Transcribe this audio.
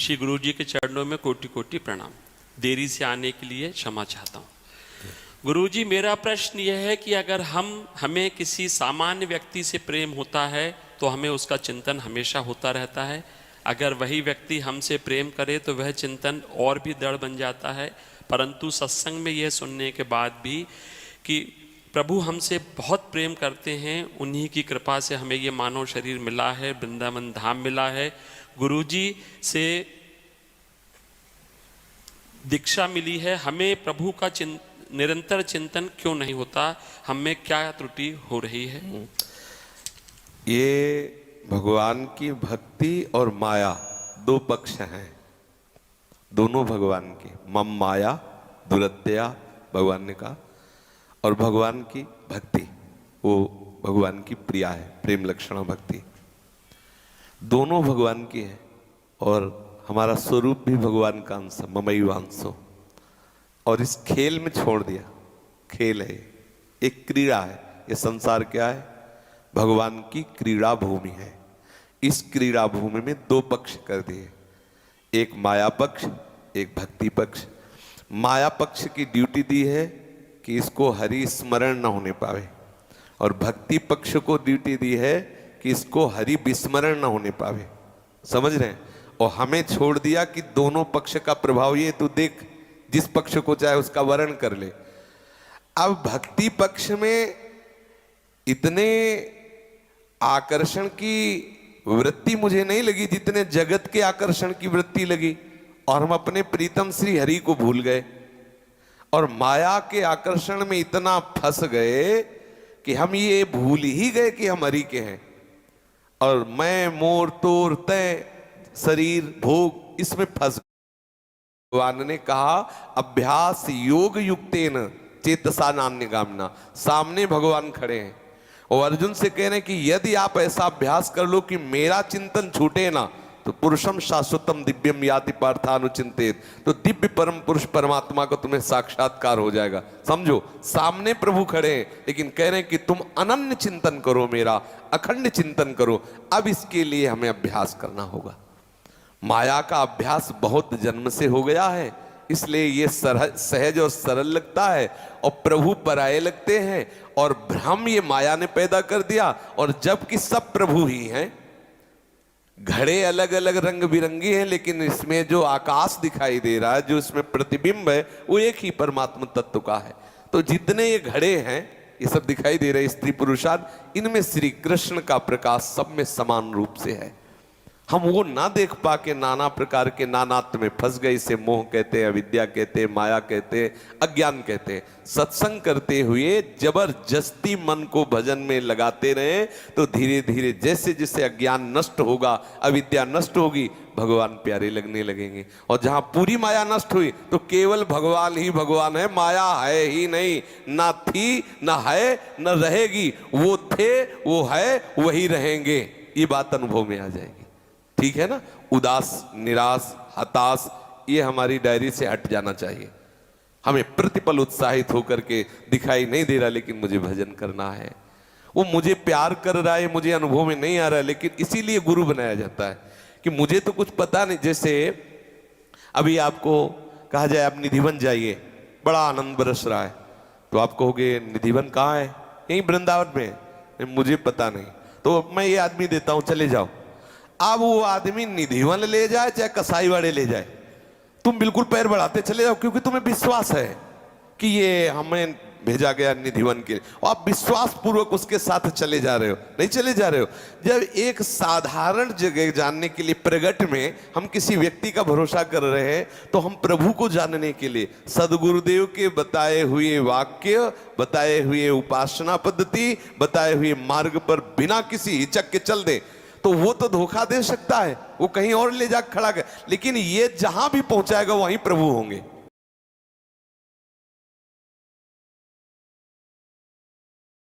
श्री गुरु जी के चरणों में कोटि कोटि प्रणाम। देरी से आने के लिए क्षमा चाहता हूँ। गुरु जी, मेरा प्रश्न यह है कि अगर हमें किसी सामान्य व्यक्ति से प्रेम होता है तो हमें उसका चिंतन हमेशा होता रहता है। अगर वही व्यक्ति हमसे प्रेम करे तो वह चिंतन और भी दृढ़ बन जाता है। परंतु सत्संग में यह सुनने के बाद भी कि प्रभु हमसे बहुत प्रेम करते हैं, उन्हीं की कृपा से हमें ये मानव शरीर मिला है, वृंदावन धाम मिला है, गुरु जी से दीक्षा मिली है, हमें प्रभु का निरंतर चिंतन क्यों नहीं होता? हमें क्या त्रुटि हो रही है? ये भगवान की भक्ति और माया दो पक्ष हैं, दोनों भगवान के। मम माया दुरत्या भगवान ने कहा, और भगवान की भक्ति वो भगवान की प्रिया है, प्रेम लक्षणा भक्ति, दोनों भगवान की है। और हमारा स्वरूप भी भगवान का अंश, ममई वांसो। और इस खेल में छोड़ दिया, खेल है, एक क्रीड़ा है। ये संसार क्या है? भगवान की क्रीड़ा भूमि है। इस क्रीड़ा भूमि में दो पक्ष कर दिए, एक माया पक्ष, एक भक्ति पक्ष। माया पक्ष की ड्यूटी दी है कि इसको हरि स्मरण न होने पावे, और भक्ति पक्ष को ड्यूटी दी है कि इसको हरि विस्मरण न होने पावे। समझ रहे हैं? और हमें छोड़ दिया कि दोनों पक्ष का प्रभाव ये, तू देख, जिस पक्ष को चाहे उसका वर्ण कर ले। अब भक्ति पक्ष में इतने आकर्षण की वृत्ति मुझे नहीं लगी जितने जगत के आकर्षण की वृत्ति लगी, और हम अपने प्रीतम श्री हरि को भूल गए और माया के आकर्षण में इतना फंस गए कि हम ये भूल ही गए कि हम हरि के हैं। और मैं, मोर, तोर, तय, शरीर, भोग, इसमें फंस गए। भगवान ने कहा अभ्यास योग युक्तेन चेतसा नान्यगामिना। सामने भगवान खड़े हैं और अर्जुन से कह रहे हैं कि यदि आप ऐसा अभ्यास कर लो कि मेरा चिंतन छूटे ना, तो पुरुषम शाश्वतम दिव्यम याति पार्थानुचिंतेत, तो दिव्य परम पुरुष परमात्मा को तुम्हें साक्षात्कार हो जाएगा। समझो, सामने प्रभु खड़े हैं लेकिन कह रहे हैं कि तुम अनन्य चिंतन करो, मेरा अखंड चिंतन करो। अब इसके लिए हमें अभ्यास करना होगा। माया का अभ्यास बहुत जन्म से हो गया है, इसलिए ये सहज और सरल लगता है, और प्रभु पराये लगते हैं, और भ्रम ये माया ने पैदा कर दिया। और जबकि सब प्रभु ही हैं, घड़े अलग अलग रंग बिरंगी हैं, लेकिन इसमें जो आकाश दिखाई दे रहा है, जो इसमें प्रतिबिंब है, वो एक ही परमात्मा तत्व का है। तो जितने ये घड़े हैं, ये सब दिखाई दे रहे स्त्री पुरुषार्थ, इनमें श्री कृष्ण का प्रकाश सब में समान रूप से है। हम वो ना देख पा के नाना प्रकार के नानात्व में फंस गए। इसे मोह कहते हैं, अविद्या कहते हैं, माया कहते हैं, अज्ञान कहते हैं। सत्संग करते हुए जबरदस्ती मन को भजन में लगाते रहे तो धीरे धीरे जैसे जैसे अज्ञान नष्ट होगा, अविद्या नष्ट होगी, भगवान प्यारे लगने लगेंगे। और जहां पूरी माया नष्ट हुई तो केवल भगवान ही भगवान है, माया है ही नहीं, ना थी, ना है, ना रहेगी। वो थे, वो है, वही रहेंगे। ये बात अनुभव में आ जाएगी। ठीक है ना? उदास, निराश, हताश, ये हमारी डायरी से हट जाना चाहिए। हमें प्रतिपल उत्साहित होकर के दिखाई नहीं दे रहा, लेकिन मुझे भजन करना है। वो मुझे प्यार कर रहा है, मुझे अनुभव में नहीं आ रहा है, लेकिन इसीलिए गुरु बनाया जाता है कि मुझे तो कुछ पता नहीं। जैसे अभी आपको कहा जाए आप निधिवन जाइए, बड़ा आनंद बरस रहा है, तो आप कहोगे निधिवन कहाँ है? यहीं वृंदावन में। मुझे पता नहीं, तो मैं ये आदमी देता हूं, चले जाओ। अब वो आदमी निधिवन ले जाए चाहे कसाई वाड़े ले जाए, तुम बिल्कुल पैर बढ़ाते चले जाओ, क्योंकि तुम्हें विश्वास है कि ये हमें भेजा गया निधिवन के लिए, और आप विश्वास पूर्वक उसके साथ चले जा रहे हो। नहीं चले जा रहे हो। जब एक साधारण जगह जानने के लिए प्रगट में हम किसी व्यक्ति का भरोसा कर रहे हैं, तो हम प्रभु को जानने के लिए सदगुरुदेव के बताए हुए वाक्य, बताए हुए उपासना पद्धति, बताए हुए मार्ग पर बिना किसी हिचक के चल दे, तो वो तो धोखा दे सकता है, वो कहीं और ले जा खड़ा कर, लेकिन ये जहां भी पहुंचाएगा वहीं प्रभु होंगे।